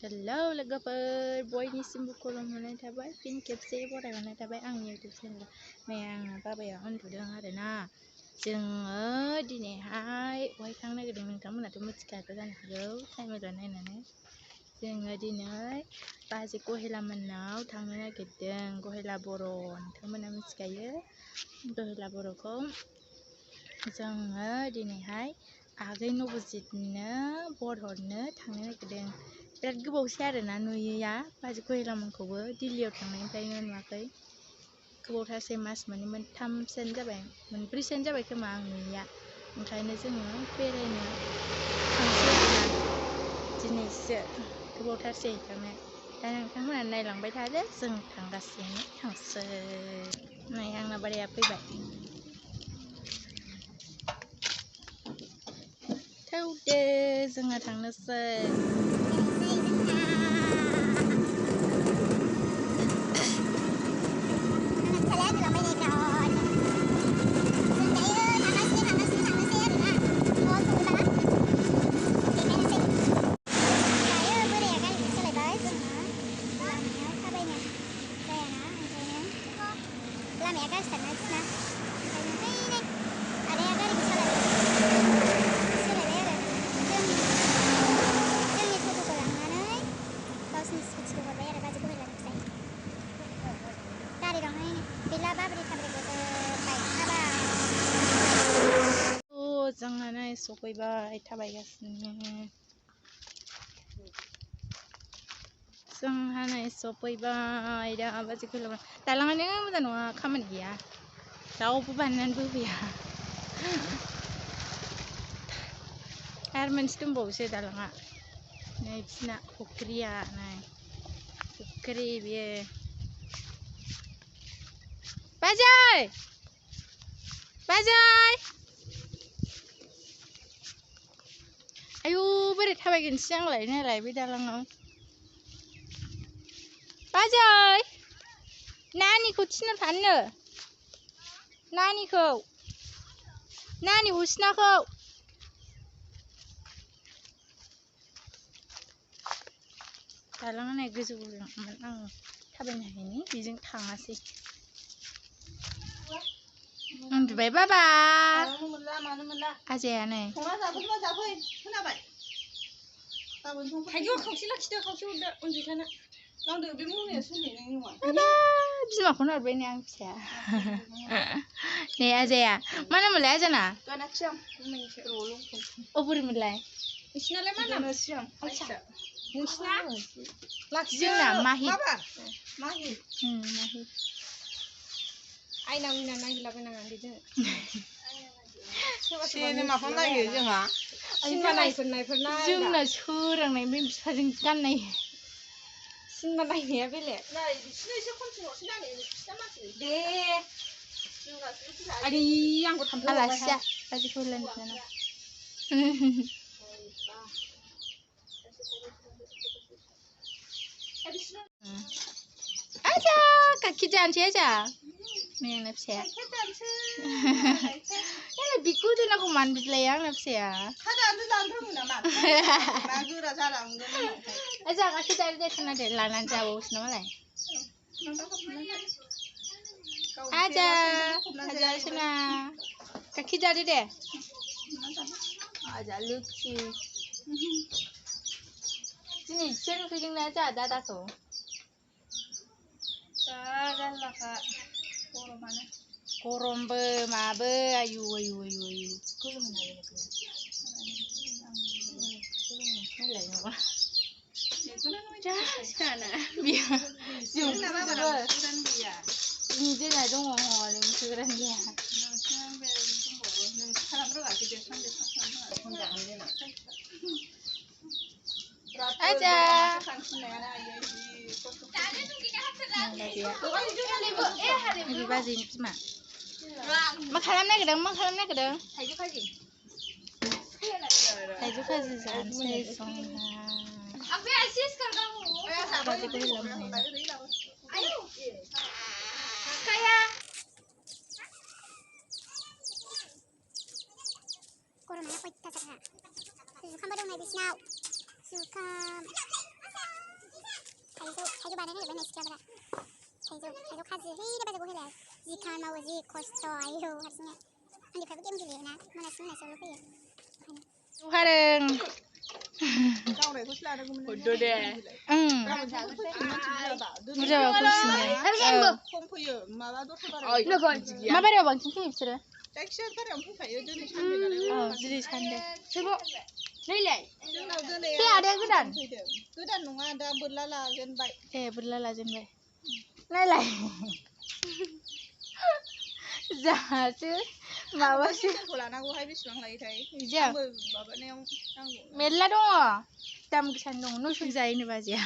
hello लोगोफोर बयनिसिमबो खुलुम हरनाय थाबाय फिन खेबसे बरायहरनाय थाबाय आंनि इउटुब चेनेल मैया आंना बाबाया उन्दुदों आरोना जोङो दिनैहाय बहाय थांनो नागिरदों नोंथांमोनाथ' मिथिखागौ जानो हागौ टाइमल' नायनानै जोङो दिनै बाजै गहेलामोननाव थांनो नागिरदों गहेला बर' नोंथांमोना मिथिखायो गहेला बर'खौ जोङो दिनैहाय आगै नबजितनो बर हरनो थांनो नागिरदों बिराद गोबावसै आरोना नुयैया बाजै गहेलामोनखौबो दिल्लीयाव थांनायनिफ्रायनो नुवाखै गोबावथारसै मास मोनथामसोआनो जाबाय मोनब्रैसोआनो जाबाय खोमा आं नुयैया ओंखायनो जोङो बेरायनो थांसै आरोना दिनैसो गोबावथारसै थांनो दा नोंथांमोना नायलांबाय थादो जों थांगासिनो थांसै नै आंना बाराया फैबाय थौदो जोंहा थांनोसै लामाया गाज्रिथारना बिसिना ओंखायनो आदाया गारिखौ सालायबाय सोलायबाय आरो जोंनि टट'खौ लांनानै गावसिनि स्कुटिखौ हरबाय आरो बाजै गहेलानिफ्राय गारि दंहाय गैला बाब्रि थाब्रि गजोब्बाय हाबाय जोंहा नै सफैबाय थाबायगासिनो जोंहा नै सफैबाय दा बाजै गहेलामोन दालाङानो मोजां नङा खामानि गैया रावबो बानायनानै बोफैया आरो मोनसे दंबावोसो दालाङा नै बिसिना फुख्रिया नै फुख्रि बेयो बाजै बाजै आयु बोरै थाबायगोनसै आंलाय नायलाय बे दालाङाव बाजै नानिखौ थिनहर फाननो नानि हुसनाखौ दालाङा नाय गोजौमोन आं थाबायनो हायिनि बेजों थाङासै उन्दुबाय बाबा आजाया नै बिमाखौनो हरबाय ने आं फिसाया नै आजाया मा नाममोनलाय आजाना अबोरैमोनलाय जोंना माहि माहि आयना उयना नायलाबायनाङा बिदि सिनेमाखौ नायो जोंहा सिनेमा नायफोर जोंना सोरांनायनिफ्राय बिफाजों गाननाय सिनेमा नायनाया बेलेग दे आंखौ थांफिन आलासिया बाजै गहेलानिफ्राय आजा गाइखेर जानोसै आजा नै आंना फिसाया बिखौ दोनाखौ मानो बिलाया आंना फिसाया आजा गाइखेर जानो दे खोनादो लानानै जाबावोसो ना मालाय आजा आजा सोना गाइखेर जादो दे आजा लोखि दिनै एसे नुफैदोंना जोंहा दादाखौ जा गारलाखा गरमबो माबो आयु आयु आयु आयु गोलोम नायलाय नङा जोंना दङ नोंसोरानो गैया आजा बाजैनि बिमा मा खालामनो नागिरदों थाइजौ खाजि जानोसै जोंहा बाजै गहेलामोनना गरमाया खयथासारखा जुखामबो दंहाय बिसिनाव जुखाम बानायनो नागिरबाय सिख्लाफोरा थाइजौ खाजि है दा बाजैखौ होलाय जि खामानि मावो जि खस्थ' आयौ हारसिङै उन्दैफ्राबो गेम गेलेयोना मोनासि मोनासियावल' फैयो हादों गावनायखौसो लानांगौमोन हरदो दे गाबोन जागोन बुरजाबा बुरजाबा फैफिनगोन खम फैयो माबा दस्रा मा बारायाव बांसिन फैयो बिसोरो जायखिजाया बारायावनो फैखायो दिनै सानदे नालाय दिनै सानदे जोंनाव दिनै बे आदाया गोदान फैदों गोदान नङा दा बोरला लाजेनबाय ए बोरला लाजेनबाय नायलाय जाहासो माबासो खौ लानांगौहाय बेसेबां लायोथाय बिदिया माबानायाव नांगौ मेरला दङ दाम गोसानि दङ 900 जायोनो बाजैया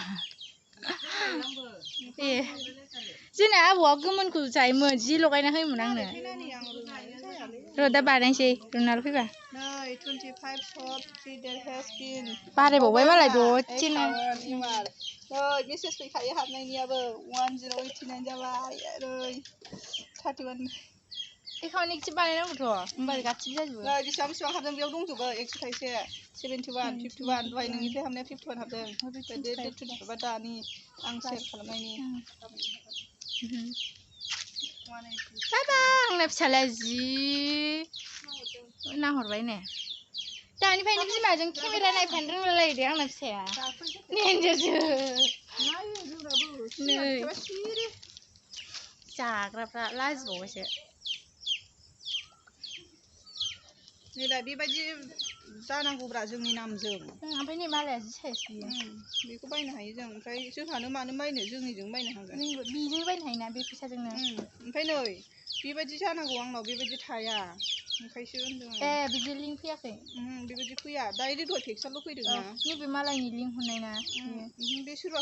ए जोंना आबौआ गोमोनखौ जायोमोन जि लगायना होयोमोन आंनो र' दा बानायसै रुनाल फैबा नै 25 शप 3 there has been बारायबावबाय मालाय दसेनो नै मेसेज फैखायो हाबनायनियाबो 1089 जाबाय ओरै 31 एकाउन्ट एक्टिभ बानायनांगौथ' होमबा गासिबो जाजोबो नै बेसेबां हाबदों बेयाव दंजोबो 100 थाइसे 71 51 दहाय नोंनिफ्राय हाबनाया 51 हाबदों बे 25 दानि आं सेयार खालामनायनि बाय बाय आंना फिसालाया जि नाहरबाय ने दानिफ्रायनो बिमाजों केमेरा नायफानो रोंलायलायो दे आंना फिसाया नेनजोसो नै जाग्राफ्रा लाजिबावबायसो नैलाय बेबायदि जानांगौब्रा जोंनि नामजों ओमफ्राय नै मालाया जि साइज बियो बेखौ बायनो हायो जों ओमफ्राय जोंहानो मानो बायनो जोंनिजों बायनो हागोन बेजों बायनो हायोना बे फैसाजोंनो ओमफ्राय नै बेबायदि जानांगौ आंनाव बेबायदि थाया ओंखायसो होनदों ए बिदि लिंक फैयाखै बेबायदि फैया डाइरेक्ट दहाय टेक्सआल' फैदों ना नैबे मालायनि लिंक हरनाय ना बे सोरबा